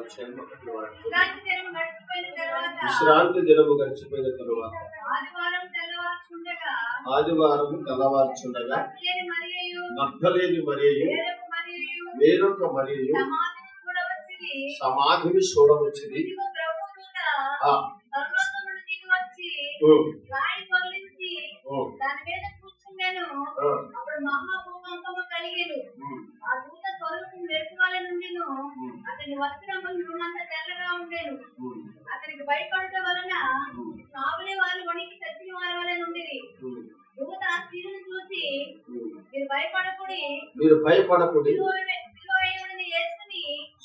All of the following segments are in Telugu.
అధ్యాయం 1వ వాక్యం. విశ్రాంతి దినము గడిచిపోయిన తరువాత ఆదివారము తెల్లవారుచుండగా మగ్దలేని మరియయు వేరొక మరియయు సమాధిని చూడవచ్చింది. అతని వస్త్రములు తెల్లగా ఉండేను. అతనికి భయపడటం వలన కావలి వారు వణికి చచ్చిన వారి వలె ఉండేది. దూత ఆ స్త్రీని చూసి, మీరు భయపడకుడి,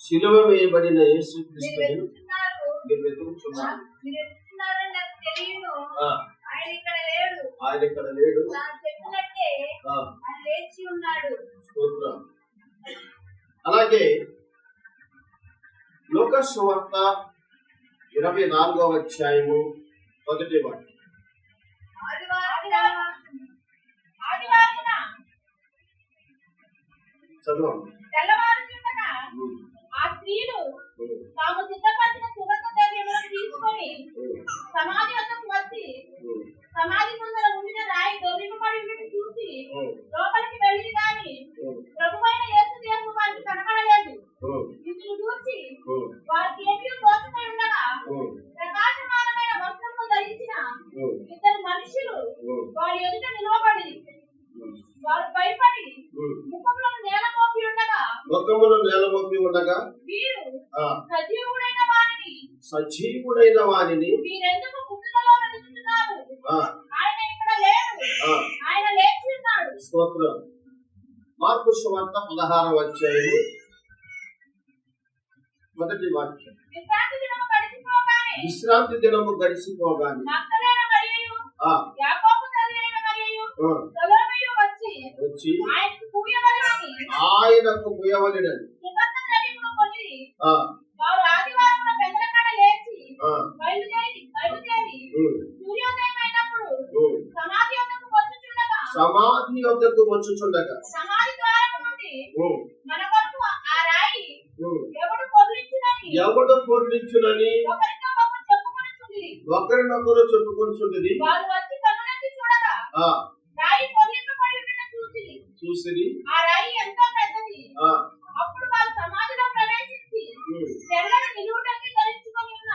సిలువ వేయబడిన యేసుక్రీస్తుని మీరు వెతుకుచున్నారు. నాకు తెలియదు, ఆయన ఇక్కడ లేడు, చెప్పినట్టే ఆయన లేచి ఉన్నాడు. అలాగే లూకాసు సువార్త 24వ అధ్యాయము 1వ వాక్యం. చదవండి. తెల్లవారుచుండగా ఆ స్త్రీలు తాము సిద్ధపరిచిన సుగంధ ద్రవ్యములను తీసుకొని సమాధి వద్దకు వచ్చి సమాధి ముందర ఉండిన రాయి దొర్లింపబడి చూసి లోపలికి వెళ్ళి గాని ప్రభువైన యేసు దేవుడు వారికి కనబడలేదు. ఇందును చూసి వారికి ఏమీ తోచమై ఉండగా ప్రకాశమానమైన వస్త్రము ధరించిన ఇద్దరు మనుషులు వారి ఎదుట నిలవబడి వారు భయపడి ముఖములను నేలమోపి ఉండగా వీరు సజీవుడైన వానిని మీరెందుకు గుంటలో వెతుకుతున్నారు? ఆయన ఇక్కడ లేడు, ఆయన లేచి ఉన్నాడు. స్తోత్రం. మార్కు సువార్త 16వ అధ్యాయము 1వ వాక్యం. విశ్రాంతి దినము గడిచిపోగానే వచ్చి ఆయనకు ముయ్యవలెనని సమాధి వద్దకు వచ్చుచుండగా ఎవడు పొర్లించునని ఒకరినొకరు చెప్పుకొంచుండేది. చూసి అప్పుడు వారు సమాధిలో ప్రవేశించి తెల్లని నిలువుటంగి ధరించుకొని ఉన్న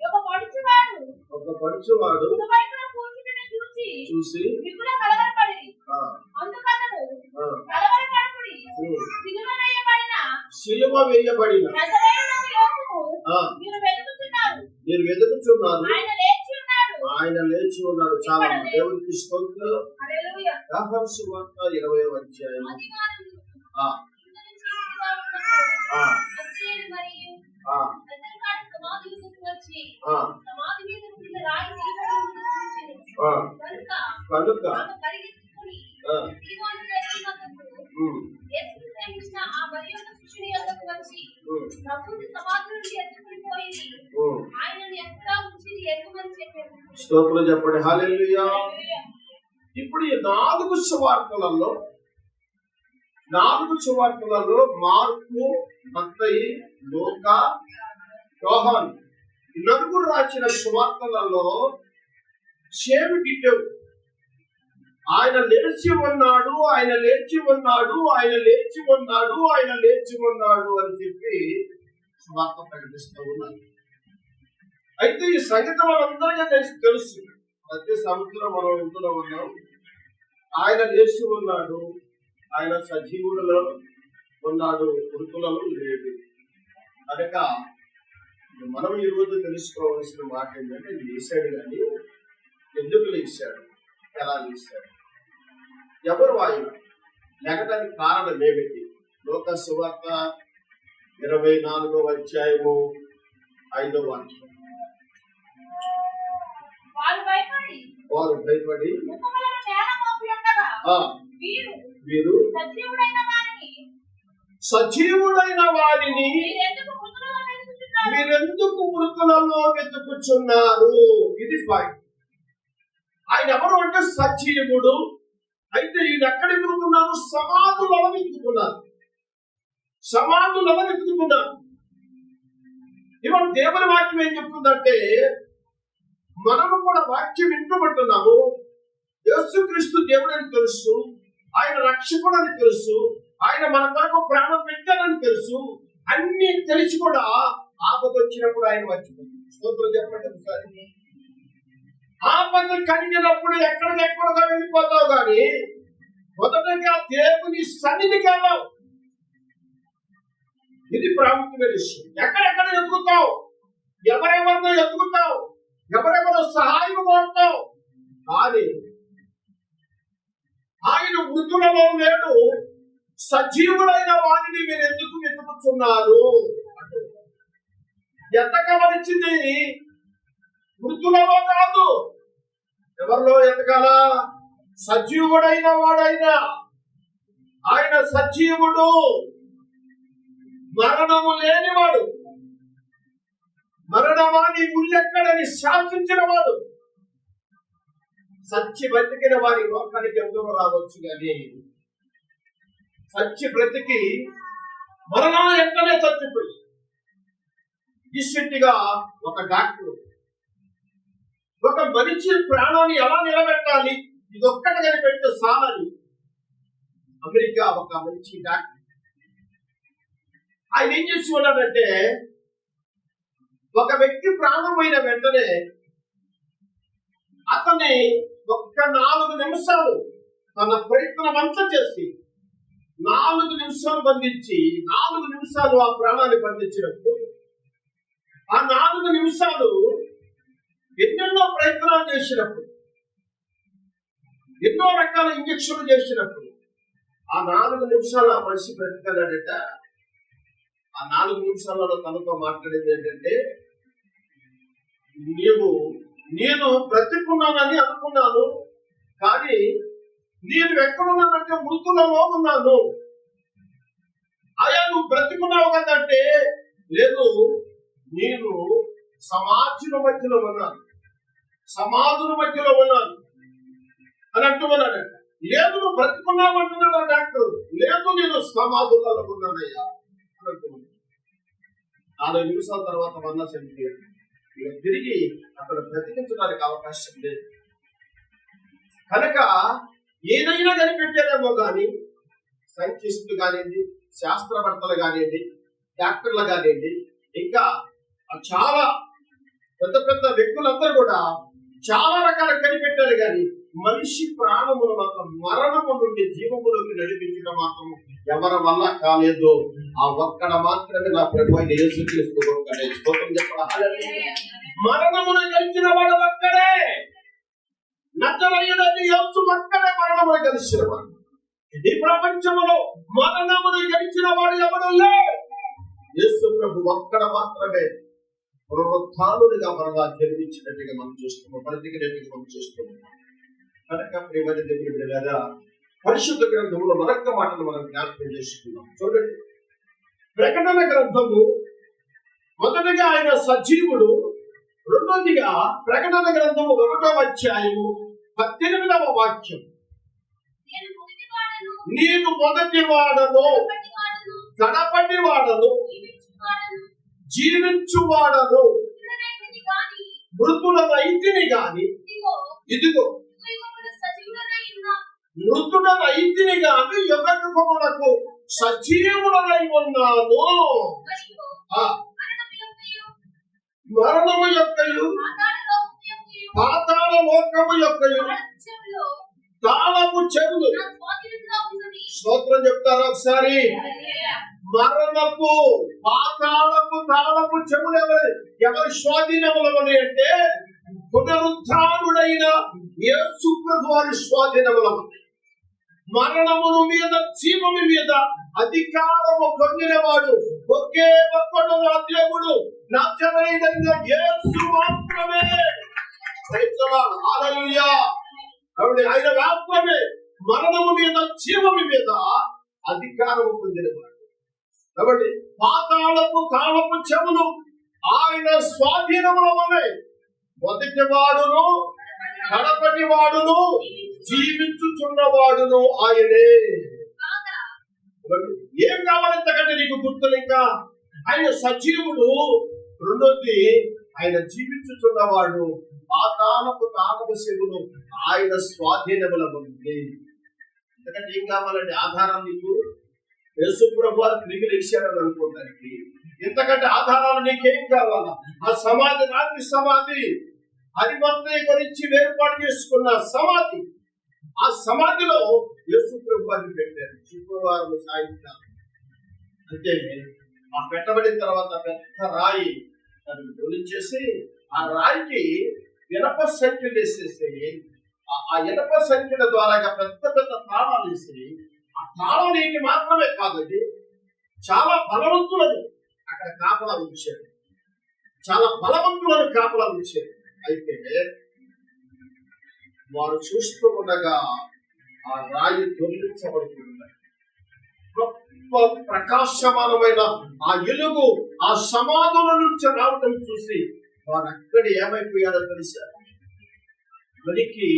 ఒక పడుచువాడు చూసి మిగుల కలవరపడి అందుకతడు కలవరపడకుడి, సిలువ వేయబడిన నజరేయుడైన యేసును మీరు వెతుకుచున్నారు, ఆయన లేచి ఉన్నాడు. చాలా దేవునికి స్తోత్రం. యోహాను సువార్త 20వ అధ్యాయం కనుక స్తోత్రం చెప్పండి. హల్లెలూయా. ఇప్పుడు ఈ 4 సువార్తలలో మార్కు, మత్తయి, లూకా, యోహాను ఈ 4 రాసిన సువార్తలలో సేమ్ డిటెల్ ఆయన లేచి ఉన్నాడు, ఆయన లేచి ఉన్నాడు, ఆయన లేచి ఉన్నాడు, ఆయన లేచి ఉన్నాడు అని చెప్పి సువార్త ప్రకటిస్తూ ఉన్నారు. అయితే ఈ సంగతి మనందరికీ తెలుసు. ప్రతి సంవత్సరం మనం వింటూనే ఉన్నాం. ఆయన లేచి ఉన్నాడు, ఆయన సజీవులలో ఉన్నాడు, మృతులలో లేడు. కనుక మనం ఈరోజు తెలుసుకోవాల్సిన మాట ఏంటంటే, లేచాడు కానీ ఎందుకు లేచాడు, ఎలా లేచాడు, ఎవరు ఆయన లేకటానికి కారణం ఏమిటి? లూకా సువార్త 24వ అధ్యాయము 5వ వాక్యం. వారు భయపడి వీరు సజీవుడైన వారిని మీరెందుకు మృతులలో వెతుకుచున్నారు? ఇది పాయింట్. ఆయన ఎవరు అంటే సజీవుడు. అయితే ఈయన ఎక్కడికి వెతుకుతున్నారు? సమాధులలో వెతుకుతున్నారు. దేవుని వాక్యం ఏం చెప్తుందంటే, మనము కూడా వాక్యం వింటున్నాము. యేసుక్రీస్తు దేవుడని తెలుసు, ఆయన రక్షకుడు అని తెలుసు, ఆయన మన కొరకు ప్రాణం పెట్టారని తెలుసు. అన్ని తెలిసి కూడా ఆపద వచ్చినప్పుడు ఆయన మర్చిపోతుంది. స్తోత్రం చెప్పండి ఒకసారి. ఆపద కలిగినప్పుడు ఎక్కడికెక్కడిగా వెళ్ళిపోతావు కానీ మొదటగా దేవుని సన్నిధికి వెళ్ళావు. ఇది ప్రాముఖ్యమైన విషయం. ఎక్కడెక్కడ ఎదుగుతావు, ఎవరెవరినో ఎదుగుతావు, ఎవరెవరో సహాయం కోరుతావు, కానీ ఆయన మృతులలో లేడు, సజీవుడైన వారిని మీరు ఎందుకు వెతుకుతున్నారు? ఎతకవలసింది మృతులలో కాదు, ఎవరిలో ఎతకాల? సజీవుడైన వాడైనా. ఆయన సజీవుడు, మరణము లేనివాడు, మరణమాని ముల్లెక్కడని శాసించిన వాడు. సచ్చి బ్రతికిన వారి లోకానికి ఎందరో రావచ్చు, కానీ సచ్చి బ్రతికి మరణం ఎంతనే చచ్చిపోయి రీసెంట్గా ఒక డాక్టర్ ఒక మనిషి ప్రాణాన్ని ఎలా నిలబెట్టాలి, ఇదొక్కటి కనిపెడితే చాలని అమెరికా ఒక మంచి డాక్టర్ ఆయన ఏం చేసి ఉన్నాడంటే, ఒక వ్యక్తి ప్రాణమైన వెంటనే అతన్ని ఒక్క 4 నిమిషాలు తన ప్రయత్నం అంతా చేసి 4 నిమిషాలు బంధించి 4 నిమిషాలు ఆ ప్రాణాన్ని బంధించినప్పుడు, ఆ 4 నిమిషాలు ఎన్నెన్నో ప్రయత్నాలు చేసినప్పుడు, ఎన్నో రకాల ఇంజక్షన్లు చేసినప్పుడు ఆ 4 నిమిషాలు ఆ మనిషి బ్రతికలాడట. ఆ 4 నిమిషాలలో తనతో మాట్లాడేది ఏంటంటే, నేను బ్రతికున్నానని అనుకున్నాను, కానీ నేను ఎక్కడున్నానంటే మృతులలో ఉన్నాను. అయ్యా నువ్వు బ్రతికున్నావు కదంటే, లేదు నేను సమాజుల మధ్యలో ఉన్నాను, సమాధుల మధ్యలో ఉన్నాను అని అంటున్నాడంట. లేదు నువ్వు బ్రతికున్నావు అంటున్నాడు డాక్టర్. లేదు నేను సమాధులలో ఉన్నానయ్యా అని అంటున్నాడు. 4 నిమిషాల తర్వాత మన్నా చనిపోయాడు. ఇక తిరిగి అక్కడ బ్రతికించడానికి అవకాశం లేదు. కనుక ఏదైనా కనిపెట్టారేమో కానీ సైంటిస్టులు కానివ్వండి, శాస్త్రవేత్తలు కానివ్వండి, డాక్టర్లు కానివ్వండి, ఇంకా చాలా పెద్ద పెద్ద వ్యక్తులందరూ కూడా చాలా రకాల కనిపెట్టారు, కానీ మనిషి ప్రాణములు మాత్రం మరణము నుండి జీవములోకి నడిపించడం మాత్రం ఎవరి వల్ల కాలేదు. ఆ ఒక్కడ మాత్రమే నా ప్రభు అయిన యేసుక్రీస్తు ఒక్కడే. స్తోత్రం చెప్పాలి. మరణమును గెలిచిన వాడు ఒక్కడే, నజరేయుడైన యేసు ఒక్కడే మరణమును గెలిచిన వాడు. ఈ ప్రపంచంలో మరణమును గెలిచిన వాడు ఎవడు లేడు. యేసు ప్రభు ఒక్కడ మాత్రమే పునరుత్థానుడిగా మరలా జన్మించినట్టుగా మనం చూస్తున్నాం, బ్రతికినట్టుగా మనం చూస్తున్నాం. కనుక ప్రియమైన దేవుని బిడ్డలారా, పరిశుద్ధ గ్రంథంలో మరొక మాటను మనం జ్ఞాపకం చేసుకున్నాం. చూడండి, ప్రకటన గ్రంథము మొదటిగా ఆయన సజీవుడు, రెండోదిగా ప్రకటన గ్రంథము 1వ అధ్యాయము 18వ వాక్యం. నేను మొదటి వాడను, కడపటి వాడను, జీవించువాడను, మృతులనైతిని గాని, ఇదిగో మృతుడనైతిని గాని యుగయుగములకు సజీవుడనై ఉన్నాను. మరణము యొక్కయు పాతాళ లోకము యొక్కయు తాళపు చెవులు. స్తోత్రం చెప్తారా ఒకసారి? మరణపు పాతాళపు తాళపు చెవులు ఎవరి స్వాధీనములు అంటే పునరుత్థానుడైన యేసు ప్రభు వారి స్వాధీనములు. మరణమును మీద జీవము మీద అధికారము పొందినవాడు ఒకే ఒక్కడు నా దేవుడు, నజరేయుడైన యేసు మాత్రమే. హల్లెలూయా. ఆయన మాత్రమే మరణము మీద జీవము మీద అధికారము పొందినవాడు. కాబట్టి పాతాళపు తాళపు చెవులు ఆయన స్వాధీనములో ఉన్నాయి. మొదటి వాడును, కడపటి వాడును, జీవించుచున్నవాడును ఆయనే. ఏం కావాలంతకంటే నీకు గుర్తులు? ఇంకా ఆయన సజీవుడు, రెండోది, ఆయన జీవించుచున్నవాడు పాతాళపు తాళపు ఆయన స్వాధీనముల ఉంది. ఎందుకంటే ఏం కావాలండి? ఆధారం నీకు యేసు ప్రభు వారు తిరిగి లేచారని అనుకోవడానికి ఇంతకంటే ఆధారాలు నీకేం కావాలా? ఆ సమాధి రాత్రి సమాధి అది గురించి ఏర్పాటు చేసుకున్న సమాధి. ఆ సమాధిలో యేసు ప్రభు వారిని పెట్టారు శుక్రవారం సాయంత్రం. అంటే ఆ పెట్టబడిన తర్వాత పెద్ద రాయి దాన్ని తొలిచేసి ఆ రాయికి ఇనప సంఖ్యలు వేసేసి ఆ ఇనప సంఖ్యల ద్వారా పెద్ద పెద్ద తాళాలు వేసి ఆ తాళం నీటి మాత్రమే కాదండి, చాలా బలవంతులను అక్కడ కాపలా ఉంచారు. చాలా బలవంతులను కాపలా ఉంచారు. అయితే వారు చూస్తూ ఉండగా ఆ రాయి తొలగించబడుతుంది. గొప్ప ప్రకాశమానమైన ఆ ఎలుగు ఆ సమాధుల నుంచి రావటం చూసి వారు అక్కడ ఏమైపోయారో తెలుసా? వనికి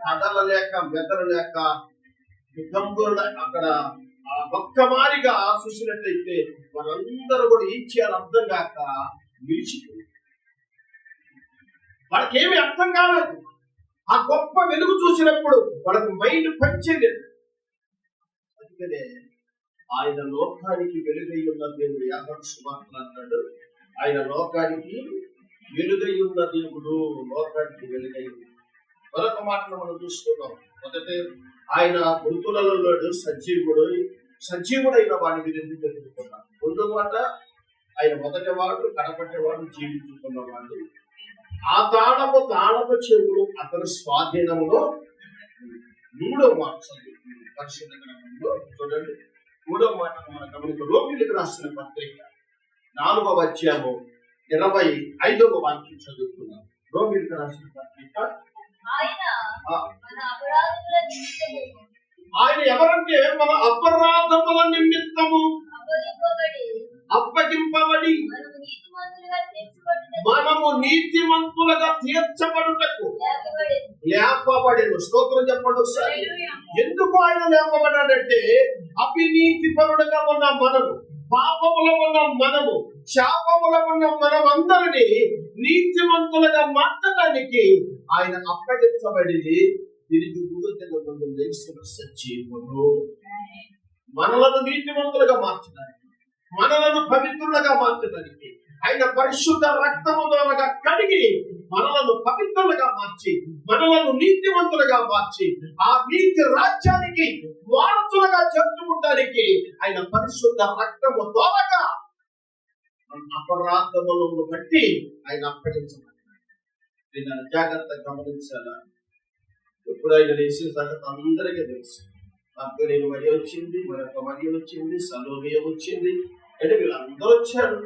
కదలలేక మెదలలేక వికంపుల అక్కడ ఒక్కమారిగా చూసినట్లయితే వారందరూ కూడా ఏం చేయాలి అర్థం కాక నిలిచిపోయి, వాళ్ళకి ఏమి అర్థం కాలేదు. ఆ గొప్ప వెలుగు చూసినప్పుడు వాళ్ళకి మైండ్ పనిచేయలేదు. అందుకనే ఆయన లోకానికి వెలుగై ఉన్న దేవుడు. యాకోబు సువార్తలో అంటాడు, ఆయన లోకానికి వెలుగై ఉన్న దేవుడు, లోకానికి వెలుగై ఉన్న. మరొక మాటను మనం చూసుకున్నాం. మొదటి ఆయన మృతులలో సజీవుడైన వాడిని మీరు ఎందుకు ఎదుర్కొన్నారు? రెండో మాట, ఆయన మొదటి వాడు, కడపట్టేవాడు, జీవించుకున్నవాడు. ఆ తాళపు చెవులు అతని స్వాధీనంలో. మూడో మాట పరిశుద్ధ గ్రంథంలో చూడండి, మూడో మాట మన గమనిక. రోమిలకు రాసిన పత్రిక 4వ అధ్యాయము 25వ వాక్యం చదువుతున్నాం. రోమిలకు రాసిన పత్రిక. ఆయన ఎవరంటే మన అపరాధముల నిమిత్తము అప్పగింపబడి మనము నీతిమంతులుగా తీర్చబడుటకు లేపబడేను. స్తోత్రం చెప్పండి ఒకసారి. ఎందుకు ఆయన లేపబడాడంటే అవినీతి పరుడుగా ఉన్న మనము, పాపములో ఉన్న మనము, శాపములో ఉన్న మనం అందరినీ నీతిమంతులుగా మార్చడానికి ఆయన అప్పగించబడి తిరిగి ముందు లేచిన సజీవుడు. మనలను నీతిమంతులుగా మార్చడానికి, మనలను పవిత్రులుగా మార్చడానికి ఆయన పరిశుద్ధ రక్తము ద్వారా కడిగి మనలను పవిత్రులుగా మార్చి, మనలను నీతివంతులుగా మార్చి, ఆ నీతి రాజ్యానికి వారసులుగా చేర్చుకోవడానికి ఆయన పరిశుద్ధ రక్తము ద్వారా అపరాధములను బట్టి ఆయన అప్పగించబడ్డాడు. దీన్ని జాగ్రత్తగా గమనించాలా. ఎప్పుడు ఆయన లేచిన సంగతి అందరికీ తెలుసు. అక్కడ మరి వచ్చింది, మరొక మరి వచ్చింది, సలోమియ వచ్చింది, అంటే వీళ్ళందరూ వచ్చారు.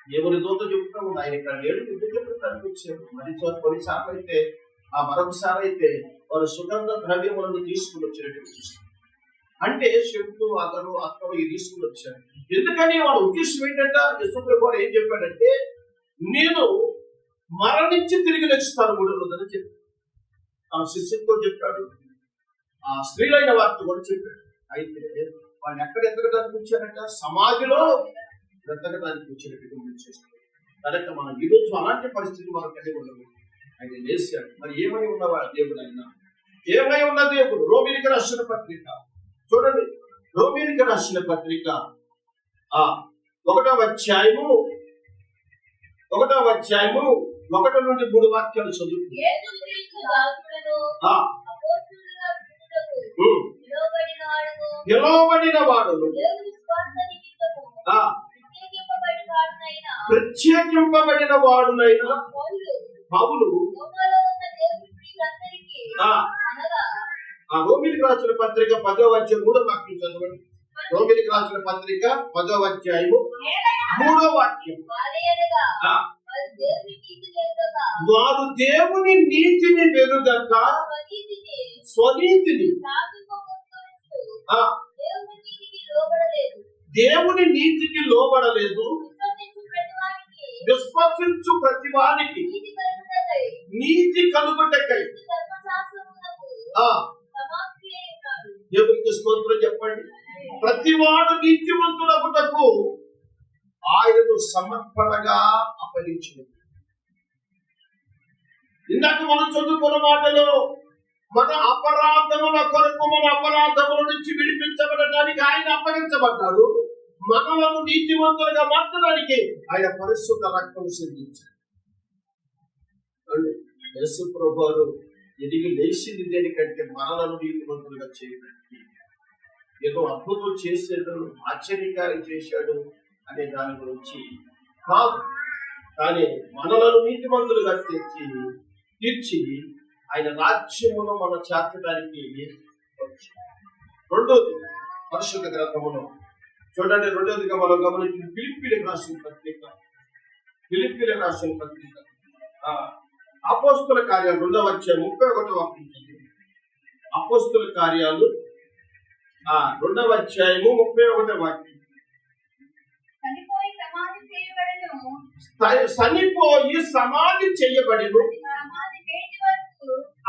ఎవరి దూత చెప్తాము ఆయన ఇక్కడ లేడు, ఎందుకు కనిపించారు. మరి కొన్నిసార్లు అయితే మరొకసారి అయితే వారు సుగంధ ద్రవ్యములను తీసుకుని వచ్చినట్టు చూస్తారు. అంటే శక్తులు అతను అతను ఇది తీసుకుని వచ్చారు. ఎందుకని వాడు ఉద్దేశం ఏంటంటే యశోప్రభు ఏం చెప్పాడంటే, నేను మరణించి తిరిగి లేచుతాను 3 రోజులని చెప్పాడు. ఆ శిష్యులతో చెప్పాడు, ఆ స్త్రీలైన వారితో కూడా చెప్పాడు. అయితే వాళ్ళు ఎక్కడ కనిపించారంట? సమాధిలో బ్రతకడానికి వచ్చినట్టుగా చేస్తారు. కనుక మనం ఈరోజు అలాంటి పరిస్థితి మనం కలిగి ఉండదు. ఆయన లేచాడు. మరి ఏమై ఉన్నవాడు దేవుడు? ఆయన ఏమై ఉన్న దేవుడు? రోమిలికి రాసిన పత్రిక చూడండి. రోమిలికి రాసిన పత్రిక 1వ అధ్యాయము 1 నుండి 3 వాక్యాలు చదువుతుంది. పిలువబడిన వాడు ప్రత్యేకింపబడిన వాడునైనా పౌలు రోమిలికి రాసిన పత్రిక 10వ అధ్యాయం 3వ వాక్యం చదవండి. రోమిలికి రాసిన పత్రిక 10వ అధ్యాయము 3వ వాక్యం. వారు దేవుని నీతిని వెరుగక స్వనీతిని, దేవుని నీతికి లోబడలేదు, విశ్వసించు ప్రతి వారికి నీతి కలుగుటకై. దేవునికి స్తోత్రం చెప్పండి. ప్రతివాడు నీతివంతుడగుటకు ఆయనను సమర్పణగా అప్పగించింది. ఇందాక మనం చదువుకున్న మాటలో మన అపరాధముల కొరకు మన అపరాధముల నుంచి విడిపించబడటానికి ఆయన అప్పగించబడ్డాడు. మనలను నీతివంతులుగా మార్చడానికి ఆయన పరిశుద్ధ రక్తం సిద్ధించాడు. యేసు ప్రభువు ఎదిగి లేచింది దేనికంటే మనలను నీతివంతులుగా చేయడానికి. ఏదో అద్భుతం చేసాడు, ఆశ్చర్యకార్యం చేశాడు అనే దాని గురించి కాదు, కానీ మనలను నీతివంతులుగా తీర్చి ఆయన రాజ్యమును మనం చేర్చడానికి వచ్చాడు. రెండోది పరిశుద్ధ గ్రంథములో చూడండి, రెండోదిగా మనం గమనించిన ఫిలిప్పీలకు రాసిన పత్రిక అపోస్తుల కార్యాలు 2వ అధ్యాయం 31వ వాక్యం. అపోస్తుల కార్యాలు 2వ అధ్యాయము 31వ వాక్యం. చనిపోయి సమాధి చేయబడిను,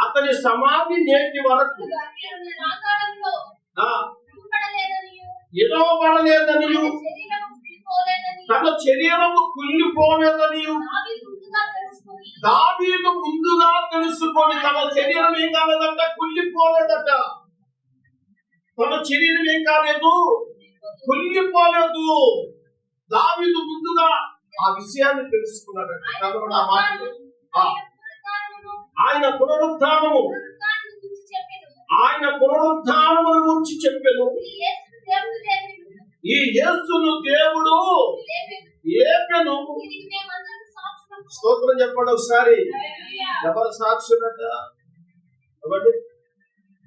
అతని సమాధి నేటి వరకు ఇవ్వబడలేదని, తన శరీరము కుళ్ళిపోలేదని దావీదు ముందుగా తెలుసుకొని, తన శరీరం ఏం కాలేదట, కుళ్ళిపోలేదట. తన శరీరం ఏం కాలేదు, కుళ్ళిపోలేదు. దావీదు ముందుగా ఆ విషయాన్ని తెలుసుకున్నాడట. కాబట్టి ఆ మాటలు ఆయన పునరుద్ధానము గురించి చెప్పాను. ఈ యేసును దేవుడు లేపెను. స్తోత్రం చెప్పండి ఒకసారి. ఎవరు సాక్షులట?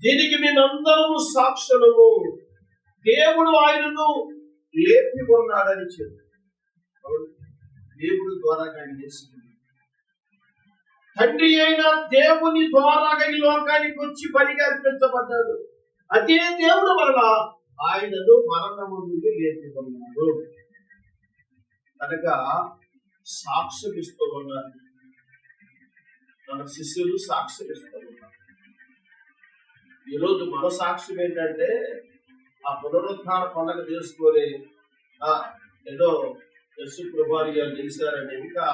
దీనికి మేమందరము సాక్షులము. దేవుడు ఆయనను లేపి ఉన్నాడని చెప్పి దేవుడు ద్వారా ఆయన చేసింది. తండ్రి అయిన దేవుని ద్వారాగా ఈ లోకానికి వచ్చి బలిగా అర్పించబడ్డాడు. అదే దేవుడు వల్ల ఆయనను మరణము నుండి లేపి ఉన్నాడు కనుక సాక్ష్యం ఇస్తూ ఉన్నారు. మన శిష్యులు సాక్ష్యం ఇస్తూ ఉన్నారు. ఈరోజు మన సాక్ష్యం ఏంటంటే ఆ పునరుత్థాన పండుగ చేసుకొని ఏదో యేసు ప్రభువారు గారు తెలిసారని ఇంకా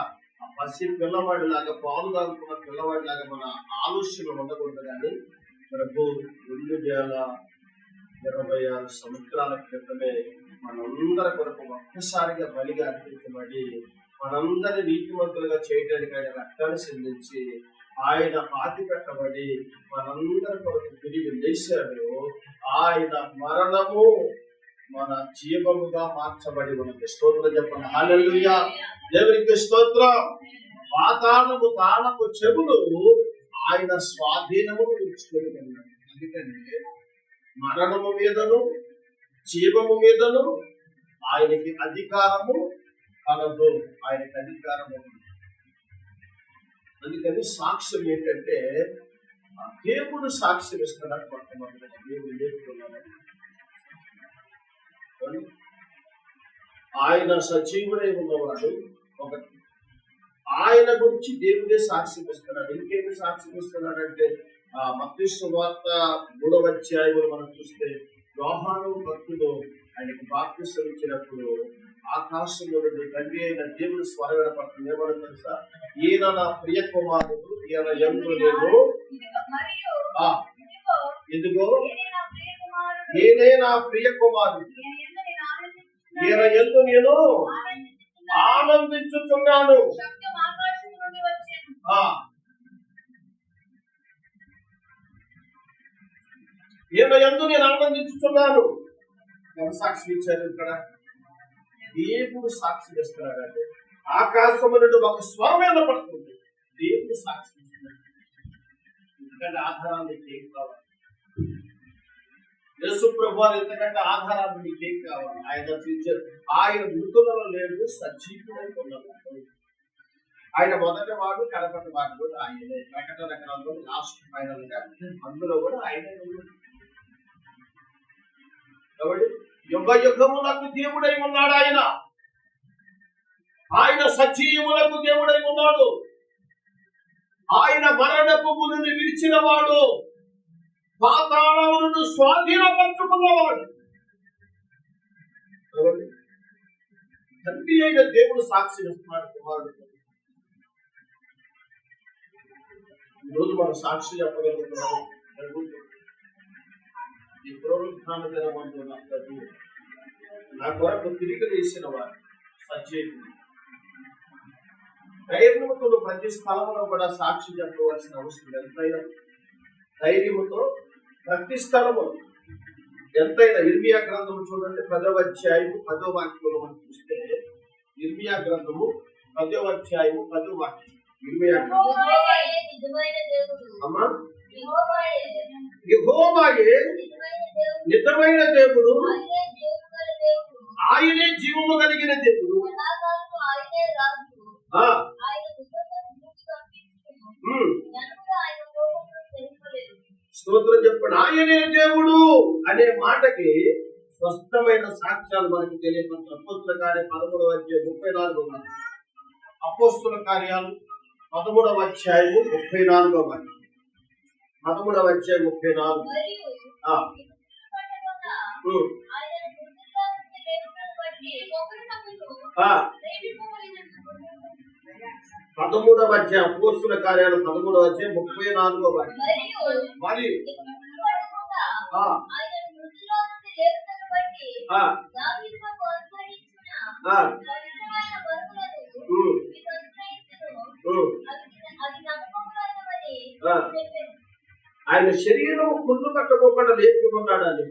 ఆ పసి పిల్లవాడిలాగా, పాలు తాగుతున్న పిల్లవాడిలాగా మన ఆలోచన ఉండకూడదు. కానీ ప్రభు 2026 సంవత్సరాల క్రితమే మనందరి కొరకు ఒక్కసారిగా బలిగా అర్పించబడి మనందరి నీతిమంతులుగా చేయడానికి ఆయన రక్తాన్ని చెందించి ఆయన పాతి పెట్టబడి మనందరి కొరకు తిరిగి లేచాడు. ఆయన మరణము మన జీవముగా మార్చబడి ఉన్నది. స్తోత్రం చెప్పండి. హల్లెలూయా, దేవునికి స్తోత్రం. పాతాళము తాళపు చెవులు ఆయన స్వాధీనము ఉంచుకొని ఉన్నాడు. అందుకని మరణము మీదను జీవము మీదను ఆయనకి అధికారము కలదు. ఆయనకి అధికారము. అందుకని సాక్ష్యం ఏంటంటే దేవుడు సాక్ష్యం ఇస్తున్నాడు. మొట్టమొదటి దేవుడు నేర్చుకున్నాడు. ఆయన సజీవుడై ఉన్నవాడు ఒకటి. ఆయన గురించి దేవుడే సాక్ష్యం ఇస్తున్నాడు. ఇంకేమి సాక్ష్యం ఇస్తున్నాడంటే మత్తయి సువార్త 3వ అధ్యాయంలో మనం చూస్తే యోహాను భక్తుడు ఆయనకి బాప్తిసం ఇచ్చినప్పుడు ఆకాశంలో నుండి తండ్రి అయిన దేవుడు స్వరం వినపడుతుంది. ఏమన్నా తెలుసా? ఈయన నా ప్రియ కుమారుడు, ఈయన యందు నేను ఇదిగో నేనే నా ప్రియ కుమారుడు, ఈయన యందు నేను ఆనందించుతున్నాను. ఈయన యందు నేను ఆనందించుతున్నాను. సాక్షి ఇచ్చారు ఇక్కడ. దేవుడు సాక్షి ఇస్తున్నాడంటే ఆకాశము నుండి ఒక స్వరం వినపడుతుంది. దేవుడు సాక్షి ఇస్తున్నాడు. ఎందుకంటే ఆధారాలు నీకేం కావాలి? యేసు ప్రభువారు ఎంతకంటే ఆధారాలు నీకేం కావాలి? ఆయన మృతులలో లేడు, సజీవుడై ఉన్నాడు. ఆయన మొదటి వాడు, కడపటి వాడు కూడా ఆయనే. ప్రకటన గ్రంథం లాస్ట్ ఫైనల్ గా అందులో కూడా ఆయనే ఉన్నాడు. కాబట్టి యుగ యుగములకు దేవుడై ఉన్నాడు ఆయన. ఆయన సజీవులకు దేవుడై ఉన్నాడు. ఆయన మరణపు మునిని విడిచిన వాడు, పాతాళమును స్వాధీనపరుచుకున్నవాడు. తండ్రి అయిన దేవుడు సాక్షి ఇస్తున్నాడు కుమారుడు. ఈరోజు మనం సాక్షి చెప్పగలుగుతున్నాము. ఈ పునరుత్థాన దినమందున ప్రభు నా కొరకు తిరిగి వేసిన వారు సజీవులు. ధైర్యముతో ప్రతి స్థలంలో కూడా సాక్షి చెప్పవలసిన అవసరం ఎంతైనా. ధైర్యముతో ప్రతి స్థలము ఎంతైనా. ఇర్మియా గ్రంథము చూడండి, 10వ అధ్యాయము 10వ వాక్యంలో మనం చూస్తే, ఇర్మియా గ్రంథము 10వ అధ్యాయము 10వ వాక్యం. ఇర్మియా అమ్మా, యెహోవాయే నిజమైన దేవుడు, ఆయనే జీవము కలిగిన దేవుడు. స్తోత్రం చెప్పండి. ఆయనే దేవుడు అనే మాటకి స్పష్టమైన సాక్ష్యాలు మనకు తెలియపడుతున్న అపోస్తుల కార్యం 13వ అధ్యాయం 34వ. అపోస్తుల కార్యాలు 13వ అధ్యాయము 34వ. 13వ అధ్యాయం 34. 13వ అధ్యాయం అపోస్తుల కార్యాలు 13వ అధ్యాయం 34వ. మరి ఆయన శరీరం కుళ్ళు కట్టుకోకుండా లేపుకున్నాడని.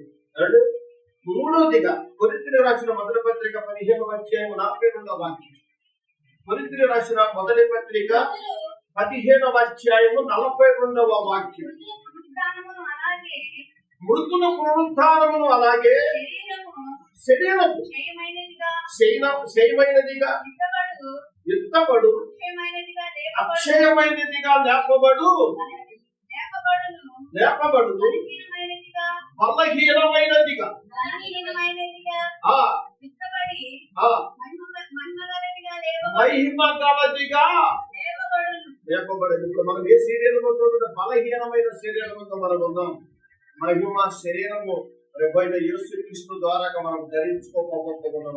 మూడోదిగా కొరింథీయులకు రాసిన మొదటి పత్రిక 15వ అధ్యాయం 42వ వాక్యం. కొరింథీయులకు రాసిన మొదటి పత్రిక 15వ అధ్యాయము 42వ వాక్యం. మృతుల పునరుత్థానమును అలాగే శరీరము క్షయమైనదిగా ఎత్తబడు, అక్షయమైనదిగా లేపబడు, బలహీనమైనదిగా మహిమ గలదిగా లేపబడదు. ఇప్పుడు మనం ఏ శరీరంలో బలహీనమైన శరీరంతో మనం ఉన్నాం. మహిమ శరీరము రేపైన యేసుక్రీస్తు ద్వారా మనం ధరించుకోకపోతున్నాం.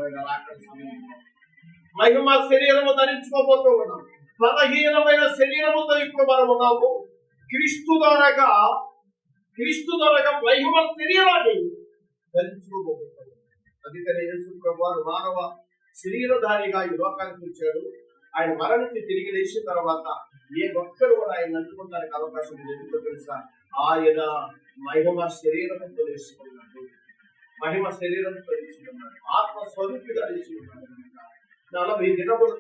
మహిమ శరీరము ధరించుకోబోతూ ఉన్నాం. బలహీనమైన శరీరముతో ఇప్పుడు మనం ఉన్నాము. క్రీస్తు ద్వారాగా మహిమ శరీరాన్ని ధరించుకోబోతున్నాం. అందుకనే యేసు ప్రభువు మానవ శరీరధారిగా ఈ లోకానికి వచ్చాడు. ఆయన మరణించి తిరిగి లేచిన తర్వాత ఏ భక్తులు కూడా ఆయన అందుకోవడానికి అవకాశం లేదు. ఎందుకో తెలుసా? ఆయన మహిమ శరీరంతో వేసుకున్నాడు. మహిమ శరీరంతో వేసుకున్నాడు. ఆత్మ స్వరూపిగా వేసుకున్నాడు. 40 దినములు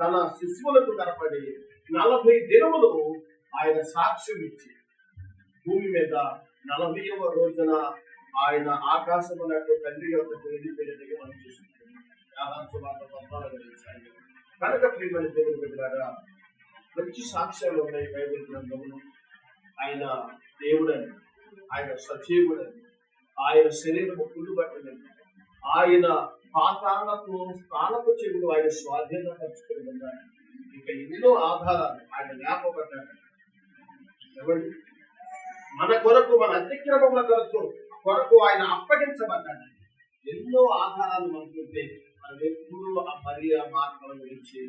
తన శిశువులకు కనపడి 40 దినములు ఆయన సాక్ష్యం ఇచ్చి భూమి మీద 40వ రోజున ఆయన ఆకాశమునకు తండ్రి యొక్క వెళ్ళిపోయినట్టుగా మనం చూసుకుంటున్నాం. కనుక ప్రియమైన దేవుని బిడ్డలారా, మంచి సాక్ష్యాలు ఉన్నాయి బైబిల్ గ్రంథంలో. ఆయన దేవుడని, ఆయన సజీవుడని, ఆయన శరీరము కుళ్ళుబట్టదని, ఆయన పాతాళపు స్థానపు చెవులు ఆయన స్వాధీనపరచుకుని ఉన్నారు. ఇక ఎన్నో ఆధారాలు ఆయన జ్ఞాపకపడ్డాడు. ఎవరు మన కొరకు, మన అతిక్రమముల కొరకు ఆయన అప్పగించబడ్డాడు. ఎన్నో ఆధారాలు మనకుంటే మనం ఎప్పుడు ఆ మరియా మార్గం గురించి,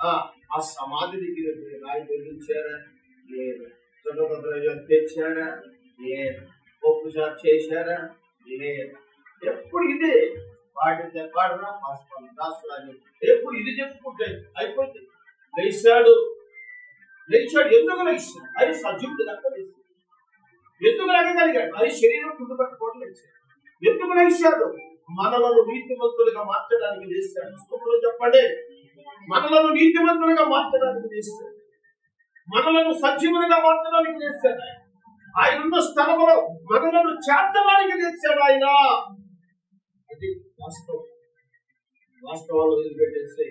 ఆ సమాధి దగ్గర రాయి బోధించారా లేదు, తెచ్చారా లేదు, పూజ చేశారా లేదు. ఎప్పుడు ఇదే వాడితే వాడరా పాస్పాలు దాసురాజు ఎప్పుడు ఇది చెప్పుకుంటే అయిపోతుంది. లేచాడు ఎందుకు లేచాడు? అది సజీవుడు కనుక లేచాడు. ఎందుకు లేగలిగాడు? అది శరీరం కుంటుపట్టుకోవడం లేచాడు. ఎందుకు లేచాడు? మనలను నీతిమంతులుగా మార్చడానికి లేచాడు. స్తోత్రం చెప్పండి. మనలను నీతిమంతులుగా మార్చడానికి లేచాడు. మనలను సజీవులుగా మార్చడానికి లేచాడు. ఆయన ఉన్న స్థలంలో మనలను చేర్చడానికి లేచాడు ఆయన. అది వాస్తవాలు వదిలిపెట్టేస్తే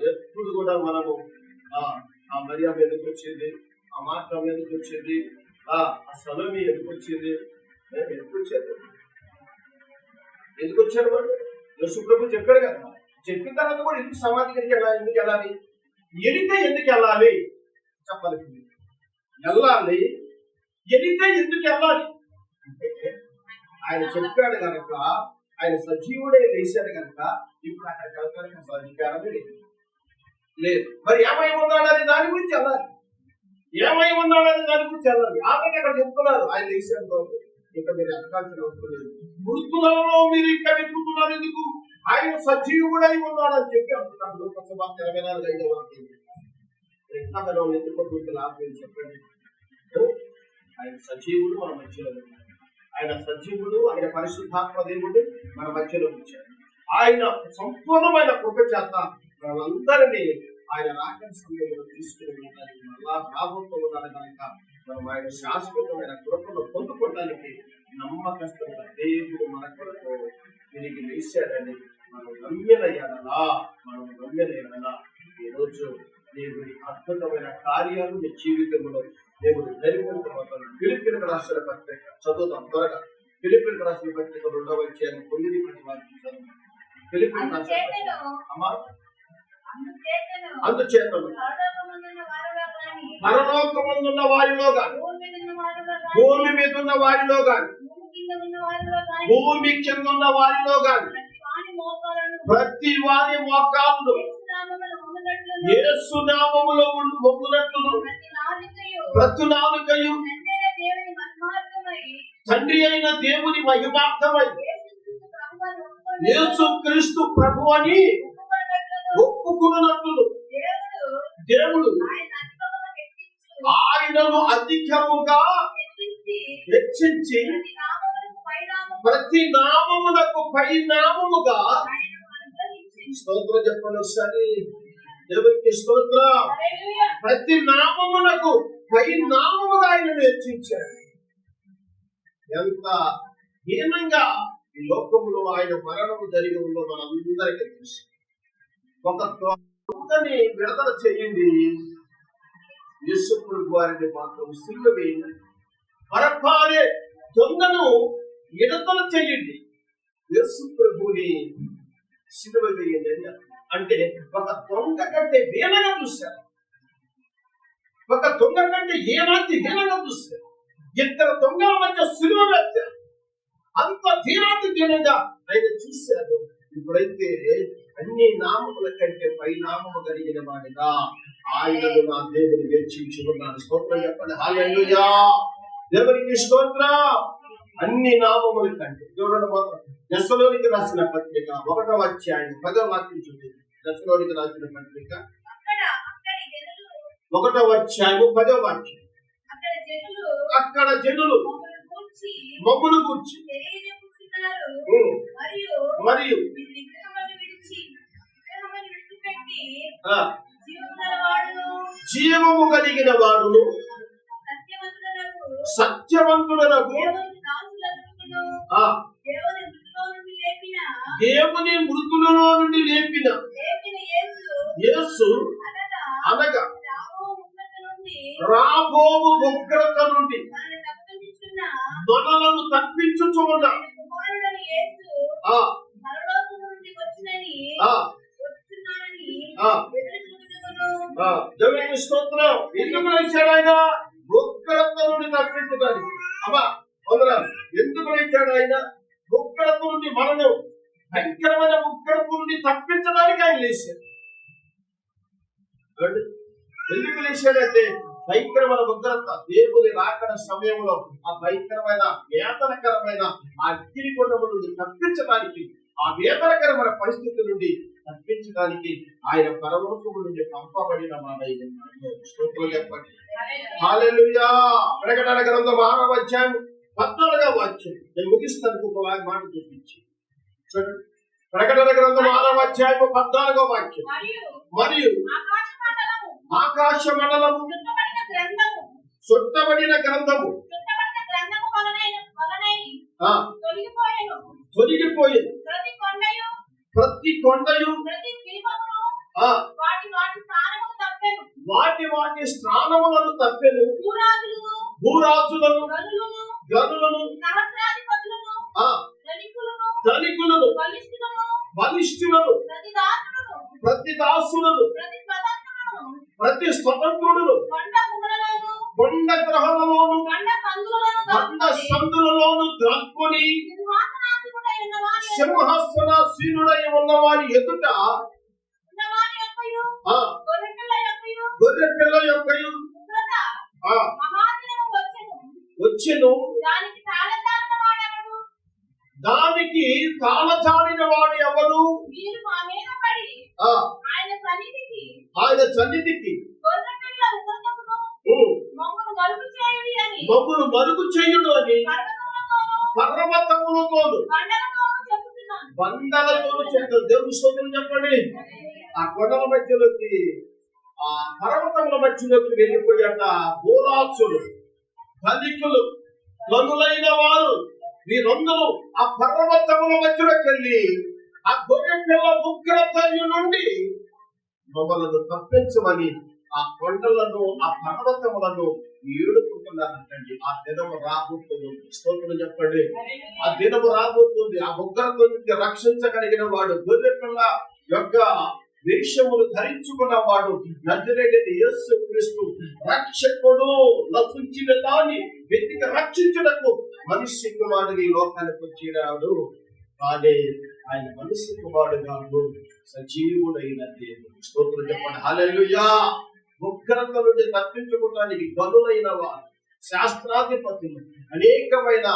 ఎప్పుడు కూడా మనము ఆ మరియా మీదకి వచ్చేది, ఆ మాట మీదకి వచ్చేది, ఆ సలోమి ఎందుకు వచ్చేది, ఎందుకు వచ్చాడు వాడు? యేసుప్రభు చెప్పాడు కదా. చెప్పిన తర్వాత కూడా ఎందుకు సమాధి దగ్గరికి వెళ్ళాలి? ఎందుకు వెళ్ళాలి? ఎలితే ఎందుకు వెళ్ళాలి చెప్పాలి. వెళ్ళాలి, ఎలితే ఎందుకు వెళ్ళాలి అంటే ఆయన చెప్పాడు కనుక, ఆయన సజీవుడే లేచాడు కనుక ఇప్పుడు అక్కడికి వెళ్ళడానికి అసలు అధికారమే లేదు. మరి ఏమైపోతాడు అని దాని గురించి వెళ్ళాలి. ఏమై ఉన్నాడని దాని గురించి వెళ్ళాలి. ఆల్రెడీ అక్కడ చెప్తున్నారు ఆయన లేచాడు, ఇక మీరు ఎక్కాల్సిన అవసరం లేదు. మృతులలో మీరు ఇక్కడ వెతుకుతున్నారు ఎందుకు? ఆయన సజీవుడై ఉన్నాడని చెప్పి అంటున్నాడు. లోకసభ 24:5 ఇంకా మనం ఎందుకు లాభం చెప్పండి. ఆయన సజీవుడు మన మధ్యలో ఉన్నాడు. ఆయన సజీవుడు, ఆయన పరిశుద్ధాత్మ దేవుడు మన మధ్యలో ఉంచాడు. ఆయన సంపూర్ణమైన కృప చేత మనందరినీ ఆయన రాకడి సమయంలో తీసుకుని ఉండడానికి మళ్ళా రాబోతూ ఉన్నాడు కనుక మనం ఆయన శాశ్వతమైన కృపను పొందుకోవడానికి నమ్మకస్తున్న దేవుడు మన కొరకు తిరిగి లేచాడని మనం నమ్మినయ్యాడలా ఈరోజు దేవుడి అద్భుతమైన కార్యాలు మీ జీవితంలో దేవుడు జరిగిపోతున్నాడు. ఫిలిప్పీలకు రాసిన పత్రిక చదువుతాం త్వరగా. ఫిలిప్పీలకు రాసిన పత్రిక 2వ అధ్యాయం 9 చదువు. ఫిలిప్పీలకు అమ్మా అందుచేతను పరలోకమందున్న వారిలో గాని, భూమి మీద ఉన్న వారిలో గాని, భూమి కింద ఉన్న వారిలో గాని ప్రతి వారి మోకాళ్ళు యేసు నామములో మొక్కునట్లు ప్రతి నాలుకయు తండ్రి అయిన దేవుని మహిమార్థమై యేసు క్రీస్తు ప్రభు అని ఒప్పుకున్నట్లు దేవుడు ఆయనను అధికముగా హెచ్చించి ప్రతి నామమునకు పై నామముగా స్తోత్రం చెప్పండి ఒకసారి. దేవునికి స్తోత్రం. ప్రతి నామమునకు పై నామముగా ఆయనను హెచ్చించాడు. ఎంత హీనంగా ఈ లోకంలో ఆయన మరణము జరిగి ఉందో మనందరికీ తెలుసు. ఒక దొంగని విడుదల చేయండి, యేసు ప్రభు వారిని మాత్రం సిలువ వేయండి. బరబ్బా దొంగను విడుదల చేయండి, యేసు ప్రభుని సిలువ వేయండి అని అంటే ఒక దొంగ కంటే హీనంగా చూశారు. ఒక దొంగ కంటే ఏనాటి హీనంగా చూశారు. ఇద్దరు దొంగల మధ్య సిలువ వేశారు. అంత దీనంగా ఆయన చూశారు. ఇప్పుడైతే అన్ని నామముల కంటే పై నామము కలిగిన వాడిగా ఆయనను నా దేవుని వెచ్చించుకున్నాను. స్తోత్రం చెప్పండి. హల్లెలూయా. దేవునికి స్తోత్రం. అన్ని నామముల కంటే చూడండి. దశలోనికి రాసిన పత్రిక 1వ అధ్యాయం 10వ వాక్యం చూడండి. దశలోనికి రాసిన పత్రిక 1వ అధ్యాయం 10వ వాక్యం. అక్కడ జనులు మమ్మును గూర్చి మరియు జీవము కలిగిన వాడును సత్యవంతుడనగు దేవుని మృతులలో నుండి లేపిన యేసు అనగా రాబోవు ఉగ్రత నుండి మనలను తప్పించుచున్న దేవుని స్తోత్రం. ఎందుకు లేచాడు ఆయన? ఉగ్రత నుండి తప్పించడానికి. అమ్మా వందనాలు. ఎందుకు లేచాడు ఆయన? ఉగ్రత నుండి మనను భయంకరమైన ఉగ్రత నుండి తప్పించడానికి ఆయన లేచాడు. ఎందుకు లేచాడంటే భయంకరమైన ఉగ్రత దేవుని రాకడ సమయంలో ఆ భయంకరమైన వేదనకరమైన ఆ అగ్నికొండము నుండి తప్పించడానికి, ఆ వేదనకరమైన పరిస్థితి నుండి తప్పించడానికి ఆయన పరలోకము నుండి పంపబడిన వాడై ఉన్నాడు. స్తోత్రం చెప్పండి. హల్లెలూయా. ప్రకటన గ్రంథం 6వ అధ్యాయం 14వ వాక్యం. నేను ముగిస్తాను ఒక మాట చూపించి చూడండి. ప్రకటన గ్రంథం 6వ అధ్యాయం 14వ వాక్యం. మరియు ఆకాశ మండలము చుట్టబడిన గ్రంథము తొలగిపోయింది. ప్రతి కొండయు వాటి స్థానములను తప్పెను. భూరాజులను గనులను ధనికులను బలిష్ఠులను ప్రతి దాసులను ప్రతి స్వతంత్రుడును కొండ గ్రహములోను కొండ సందులలోను దాక్కుని సింహాసనాసీనుడై ఉన్నవారి ఎదుట గొర్రె పిల్ల యొక్కయు వచ్చెను. దానికి తాళజాలిన వాడెవడు? దానికి తాళజాలిన వాడు ఎవరు? మీరు మా మీద పడి ఆ ఆయన సన్నిధికి గొర్రెపిల్ల ఉగ్రతమును మమ్మను మరుగు చేయుడి అని మమ్మను మరుగు చేయుడు అని పర్వతములతోను బండలతోను చెప్తారు. దేవుని స్తోత్రం చెప్పండి. ఆ కొండల మధ్యలోకి, ఆ పర్వతముల మధ్యలోకి వెళ్ళిపోయాట గోరాచులు, ధనికులు, గనులైన వారు. వీరందరూ ఆ పర్వతముల మధ్యలోకి వెళ్ళి ఆ గొర్రె పిల్ల ఉగ్రతను నుండి మమ్మలను తప్పించమని ఆ కొండలను, ఆ పర్వతములను ఏడుకుంటున్నారంటండి. ఆ దినము రాబోతుంది. స్తోత్రం చెప్పండి. ఆ దినము రాబోతుంది. ఆ ఉగ్రత నుంచి రక్షించగలిగిన వాడు, గొర్రె పిల్ల యొక్క వేషములు ధరించుకున్న వాడు, నజరేయుడైన యేసుక్రీస్తు రక్షకుడు, నశించిన దాన్ని వెతికి రక్షించుటకు మనిషి కుమారుడు ఈ లోకానికి వచ్చినాడు. కానీ ఆయన మనిషి కుమారుడు కాదు, సజీవుడైన దేవుడు. స్తోత్రం చెప్పండి. హల్లెలూయా. ఉగ్రత నుండి తప్పించుకోవడానికి గనులైన వారు, శాస్త్రాధిపతులు, అనేకమైన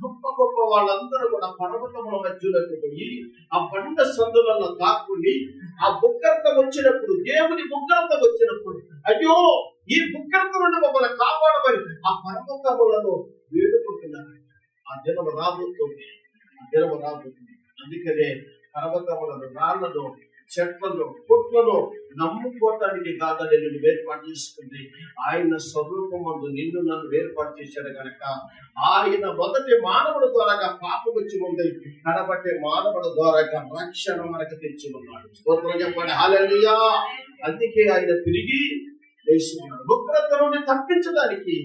గొప్ప గొప్ప వాళ్ళందరూ కూడా పర్వతముల మధ్యలోకి పోయి ఆ బండ సందులలో దాక్కుని ఆ ఉగ్రత వచ్చినప్పుడు, దేవుని ఉగ్రత వచ్చినప్పుడు, అయ్యో ఈ ఉగ్రత నుండి మమ్మల్ని కాపాడమని ఆ పర్వతములను వేడుకుంటున్నారు. ఆ దినము రాబోతుంది. ఆ దినము రాబోతుంది. అందుకనే పర్వతములను, రాళ్లను, చెట్లను, పుట్లను నమ్ముకోవటానికి కాదని నిన్ను వేర్పాటు చేసుకుంది. ఆయన స్వరూపమందు నిన్ను నన్ను వేర్పాటు చేశాడు కనుక ఆయన మొదటి మానవుడు ద్వారా పాపం వచ్చి ఉంది, కడబట్టే మానవుడు ద్వారా రక్షణ మనకు తెచ్చి ఉన్నాడు. స్తోత్రం చెప్పండి. హల్లెలూయా. అందుకే ఆయన తిరిగి లేచి ఉన్నాడు. ఉగ్రత నుండి తప్పించడానికి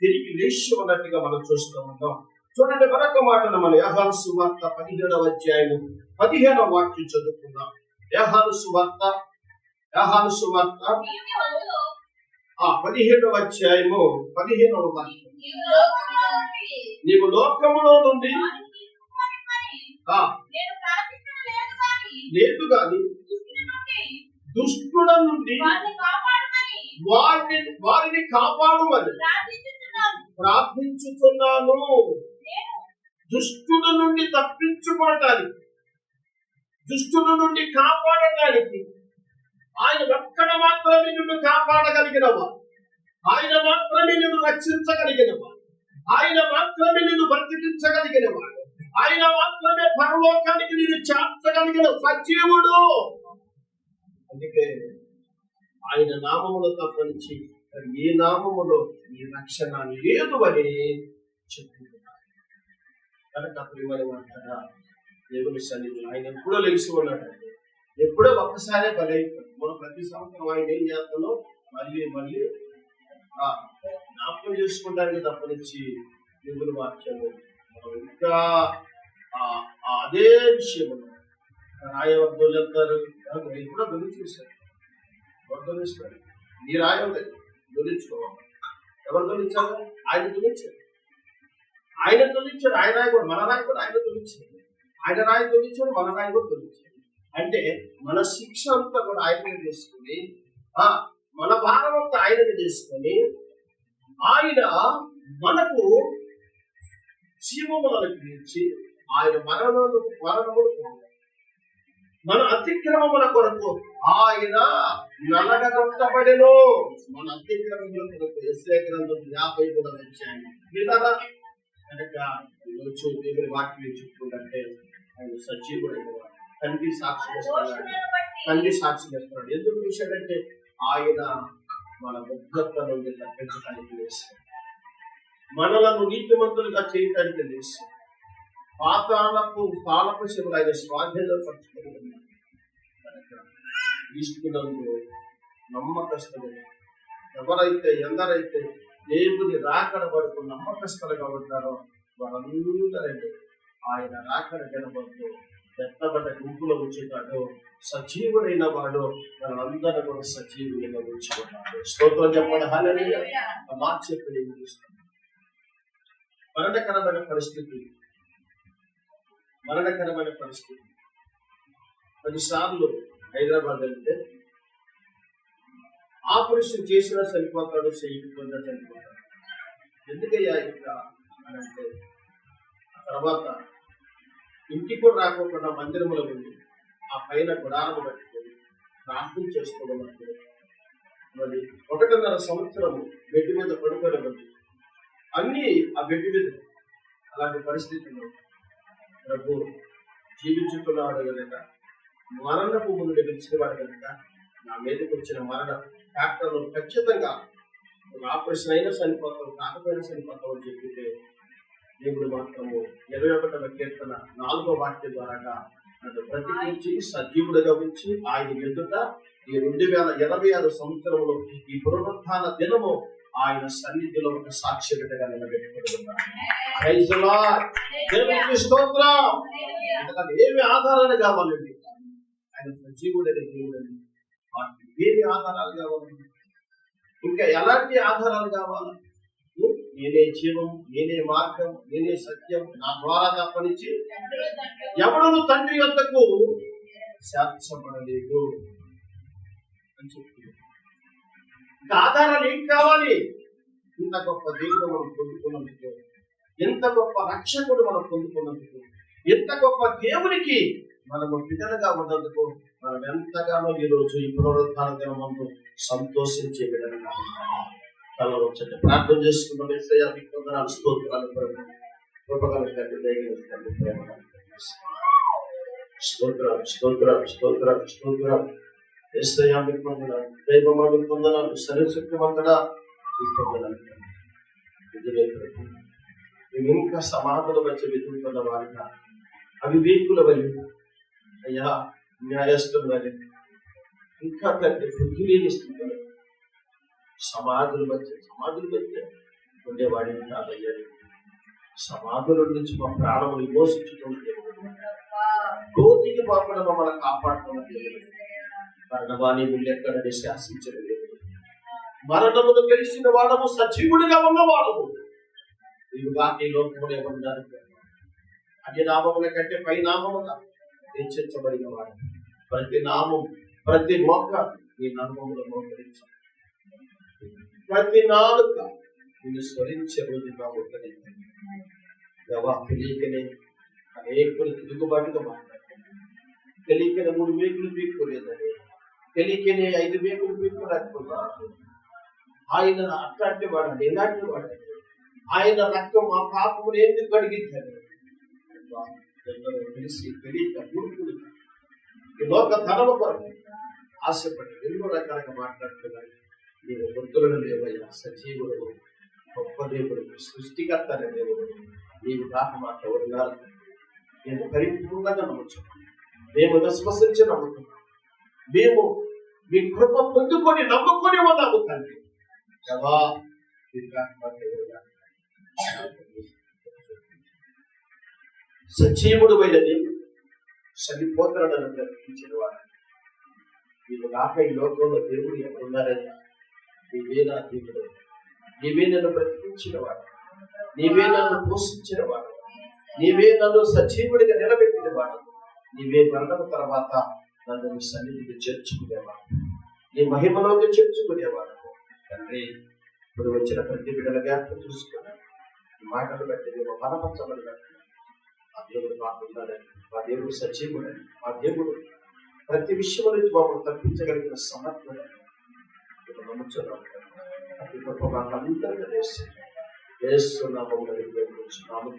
తిరిగి లేచి ఉన్నట్టుగా మనం చూస్తూ ఉన్నాం. చూడండి, మరొక మాటను మన యోహాను సువార్త 17వ అధ్యాయము 15వ వాక్యం చదువుకుందాం. యోహాను సువార్త 17వ అధ్యాయము 15వ వాక్యం. నీవు లోకములో నుండి లేదు గాని దుష్టుల నుండి వారిని కాపాడుమని ప్రార్థించుతున్నాను. దుష్టుల నుండి తప్పించుకోవటానికి, దుష్టుల నుండి కాపాడటానికి ఆయన ఒక్కడ మాత్రమే నిన్ను కాపాడగలిగినవాడు. ఆయన మాత్రమే నిన్ను రక్షించగలిగినవాడు. ఆయన మాత్రమే నిన్ను బ్రతికించగలిగినవాడు. ఆయన మాత్రమే పరలోకానికి నిన్ను చేర్చగలిగిన సజీవుడు. అందుకే ఆయన నామములో తప్పనించి ఏ నామములో ఈ రక్షణ లేదు అని చెప్తున్నారు. కనుక ప్రియమైన మాట్లాడా దేవుని సన్నిధి ఆయన ఎప్పుడో లేచి ఉన్నాడు. ఎప్పుడో ఒక్కసారే బలి అయిపోయింది. మనం ప్రతి సంవత్సరం ఆయన ఏం చేస్తానో మళ్ళీ మళ్ళీ జ్ఞాపకం చేసుకోవడానికి తప్పనించి దేవుని వాక్యము ఇంకా అదే విషయం రాయవద్దు చెప్తారు. ఎప్పుడో గమనించేశారు. ఎవరు గమనిస్తారు? నీ రాయవద్దు గమనించుకోవాలి. ఎవరు గమనించారు? ఆయన గమనించారు. ఆయన తొలించాడు. ఆయన రాయి కూడా, మన రాయి కూడా ఆయన తొలించాడు. ఆయన రాయి తొలించాడు, మన రాయి కూడా తొలించాడు. అంటే మన శిక్ష అంతా కూడా ఆయననే చేసుకుని, మన భారం అంతా ఆయననే చేసుకొని, ఆయన మనకు జీవములను అనుగ్రహించి ఆయన మరణములు మన అతిక్రమముల కొరకు ఆయన నలగొట్టబడెను. మన అతిక్రమముల కొరకు యెషయా గ్రంథం 50 కూడా వచ్చాయి. విన్నారా? కనుక దేవుని వాక్యం చెప్పుకుంటే ఆయన సజీవుడైన వాడు. తండ్రి సాక్షి చేస్తున్నాడు. ఎందుకు విషయాలంటే ఆయన మన ఉగ్రత నుండి తప్పించడానికి వేశాడు. మనలను నీతిమంతులుగా చేయటానికి వేశాడు. పాతాళపు శివుడు ఆయన స్వాధీనం పరచుకుని ఉన్నాడు. కనుక క్రీస్తునందు నమ్మకస్తులు ఎందరైతే దేవుని రాకడ వరకు నమ్మకస్తులుగా ఉంటారో వారందరండి ఆయన రాకడ జనపడుతూ ఎత్తబడ్డ గుంపులో ఉంచుతాడు. సజీవుడైన వాడు మనందరూ కూడా సజీవుడిగా ఉంచుకుంటాడు. స్తోత్రం చెప్పండి. హల్లెలూయా. మార్చేప్పుడు ఏం చేస్తాడు? మరణకరమైన పరిస్థితి. 10 సార్లు హైదరాబాద్ వెళ్తే ఆపరేషన్ చేసినా చనిపోతాడు, చేయకపోయినా చనిపోతాడు. ఎందుకయ్యా ఇంకా అని అంటే ఆ తర్వాత ఇంటికి కూడా రాకోకుండా మందిరంలో ఉండి ఆ పైన గుడారము కట్టుకొని ప్రార్థన చేసుకోవడం మరి 1.5 సంవత్సరము బెడ్ మీద పడుకోవడం అన్నీ ఆ బెడ్ మీద. అలాంటి పరిస్థితుల్లో ప్రభు జీవించుకున్నాడు కనుక, మరణపు ముందు గెలిచినవాడు కనుక నా మీదకి వచ్చిన మరణం డాక్టర్లు ఖచ్చితంగా ఆపరేషన్ అయినా చనిపోతాం, కాకపోయినా చనిపోతాం అని చెప్పితే దేవుడు మాత్రము 21వ కీర్తన 4వ వాక్యం ద్వారా నన్ను ప్రతిష్ఠించి సజీవుడిగా ఉంచి ఆయన ఎదుట ఈ 2026 సంవత్సరంలో ఈ పునరుత్థాన దినము ఆయన సన్నిధిలో ఒక సాక్ష్యతగా నిలబెట్టుకుంటున్నాను. Praise the Lord. దేవునికి స్తోత్రం. ఎందుకంటే ఏమి ఆధారాలు కావాలండి? ఆయన సజీవుడని దేవుడని వాటికి ఏమి ఆధారాలు కావాలండి? ఇంకా ఎలాంటి ఆధారాలు కావాలి? నేనే జీవం, నేనే మార్గం, నేనే సత్యం, నా ద్వారా తప్పనిచ్చి ఎవడును తండ్రి యొద్దకు శాంతించబడలేదు అని చెప్తున్నాడు. ఇంకా ఆధారాలు ఏం కావాలి? ఇంత గొప్ప దేవుడు మనం పొందుకున్నందుకు, ఎంత గొప్ప రక్షకుడు మనం పొందుకున్నందుకు, ఎంత గొప్ప దేవునికి మనము బిడ్డలుగా ఉన్నందుకు మనం ఎంతగానో ఈ రోజు ఈ పునరుత్థాన దినమందు సంతోషించే విధంగా తల వచ్చండి. ప్రార్థన చేసుకున్నాం. యేసయ్యా మీకు వందనాలు, స్తోత్రాలు ప్రభు. కృపగల తండ్రి, దయగల తండ్రి, ప్రేమగల తండ్రి, స్తోత్రాలు స్తోత్రాలు స్తోత్రాలు స్తోత్రాలు. యేసయ్యా మీకు వందనాలు, దైవమా మీకు వందనాలు, సర్వశక్తిమంతుడా మీకు వందనాలు. నిజమే ప్రభు, మేము ఇంకా సమాధుల మధ్య వెతుకుతున్న వారిగా, అవివేకుల వల్ల, అయ్యా న్యాయస్తుల వల్ల, ఇంకా తండ్రి బుద్ధి లేని స్థితిలో సమాధుల మధ్య ఉండేవాడిని కాదయ్యా. సమాధుల నుంచి మా ప్రాణములు విమోచించుకుంటే గోతికి పాపడం మమ్మల్ని కాపాడుతున్నది. మరణవాణి ఎక్కడ శాసించలేదు. మరణమును గెలిచిన వాడము, సజీవుడిగా ఉన్నవాడము నీవు కాక ఈ లోకములు ఎవరు అన్ని నామముల కంటే పై నామముగా హెచ్చరించబడిన వాడు. ప్రతి నామం, ప్రతి మొక్క నీ నామములో మోకరించు. ప్రతి నాలుక నిన్ను స్మరించే రోజుగా ఉంటుంది. తెలియకనే అనేకులు తిరుగుబాటుగా మాట్లాడుతుంది. తెలియకనే 3 మేకులు పీక్కోలేదని, తెలియకనే 5 మేకులు పీక్కోలేకపోతున్నారు. ఆయన అట్లాంటి వాడు, ఎలాంటి వాడు? ఆయన రక్తం మా పాపములు ఎందుకు కడిగించారు? తెలిసి తెలియక మూర్ఖులు ఈ లోక ధనము కొరకు ఆశపడి ఎన్నో రకాలుగా మాట్లాడుతున్నారు. నీవు వృద్ధులను లేవయ్యా, సజీవుడు, గొప్ప దేవుడు, సృష్టికర్త అనే దేవుడు నీవు కాక మాకు ఎవరున్నారు? నేను పరిపూర్ణంగా నమ్ముచున్నాను. మేము విశ్వసించి నమ్ముతున్నాం. మేము మీ కృప పొందుకొని నమ్ముకొని ఉన్నాము తండ్రి. ఎవా సజీవుడు అయిన దేవుడు చనిపోతాడని ప్రకటించిన వాడు నీవు కాక ఈ లోకంలో దేవుడు ఎవరున్నారని. నీవే నా దేవుడు, నీవే నన్ను బ్రతికించిన వాడు, నీవే నన్ను పోషించిన వాడు, నీవే నన్ను సజీవుడిగా నిలబెట్టిన వాడు, నీవే మరణం తర్వాత నన్ను నీ సన్నిధికి చేర్చుకునేవాడు, నీ మహిమలోకి చేర్చుకునేవాడు. తండ్రి, ఇప్పుడు వచ్చిన ప్రతి బిడ్డల జ్ఞాపకం చూసుకున్నా ఈ మాటలు బట్టి నేను బలపరచబడి ఆ దేవుడు మాకుండాలని, మా దేవుడు సజీవుడని, మా దేవుడు ప్రతి విషయం నుంచి మమ్మల్ని తప్పించగలిగిన సమర్థుడని నమ్ముచున్నాం. అతి గొప్ప మాకు అందరికీ వేస్తున్నాము.